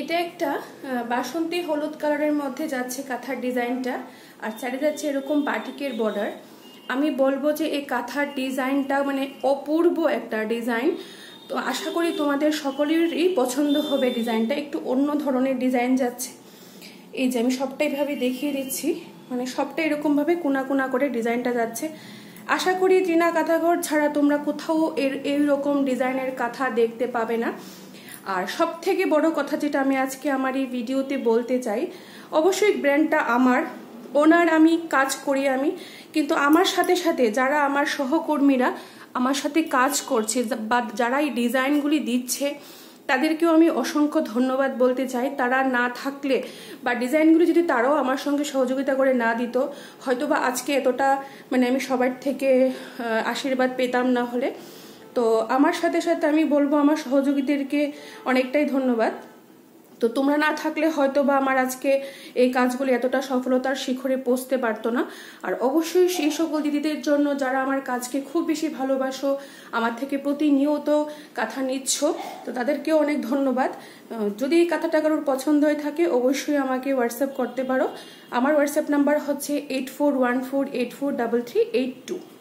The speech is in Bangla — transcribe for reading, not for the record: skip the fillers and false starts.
এটা একটা বাসন্তী হলুদ কালারের মধ্যে যাচ্ছে কাঁথার ডিজাইনটা, আর চারি যাচ্ছে এরকম বাটিকের বর্ডার। আমি বলবো যে এই কাঁথার ডিজাইনটা মানে অপূর্ব একটা ডিজাইন। তো আশা করি তোমাদের সকলেরই পছন্দ হবে। ডিজাইনটা একটু অন্য ধরনের ডিজাইন যাচ্ছে। এই যে আমি সবটা এইভাবে দেখিয়ে দিচ্ছি, মানে সবটা এরকমভাবে কোনা কোনা করে ডিজাইনটা যাচ্ছে। আশা করি চীনা কাঁথাঘর ছাড়া তোমরা কোথাও এইরকম ডিজাইনের কাঁথা দেখতে পাবে না। আর সব থেকে বড় কথা যেটা আমি আজকে আমার এই ভিডিওতে বলতে চাই, অবশ্যই ব্র্যান্ডটা আমার, ওনার আমি কাজ করি আমি, কিন্তু আমার সাথে সাথে যারা আমার সহকর্মীরা আমার সাথে কাজ করছে বা যারা এই ডিজাইনগুলি দিচ্ছে তাদেরকেও আমি অসংখ্য ধন্যবাদ বলতে চাই। তারা না থাকলে বা ডিজাইনগুলি যদি তারাও আমার সঙ্গে সহযোগিতা করে না দিত, হয়তো বা আজকে এতটা মানে আমি সবার থেকে আশীর্বাদ পেতাম না। হলে তো আমার সাথে সাথে আমি বলবো আমার সহযোগীদেরকে অনেকটাই ধন্যবাদ। তো তোমরা না থাকলে হয়তো বা আমার আজকে এই কাজগুলি এতটা সফলতার শিখরে পৌঁছতে পারতো না। আর অবশ্যই সেই সকল দিদিদের জন্য যারা আমার কাজকে খুব বেশি ভালোবাসো, আমার থেকে প্রতিনিয়ত কাঁথা নিচ্ছ, তো তাদেরকেও অনেক ধন্যবাদ। যদি এই কাঁথাটা কারোর পছন্দ হয়ে থাকে অবশ্যই আমাকে হোয়াটসঅ্যাপ করতে পারো। আমার হোয়াটসঅ্যাপ নাম্বার হচ্ছে 8414843382।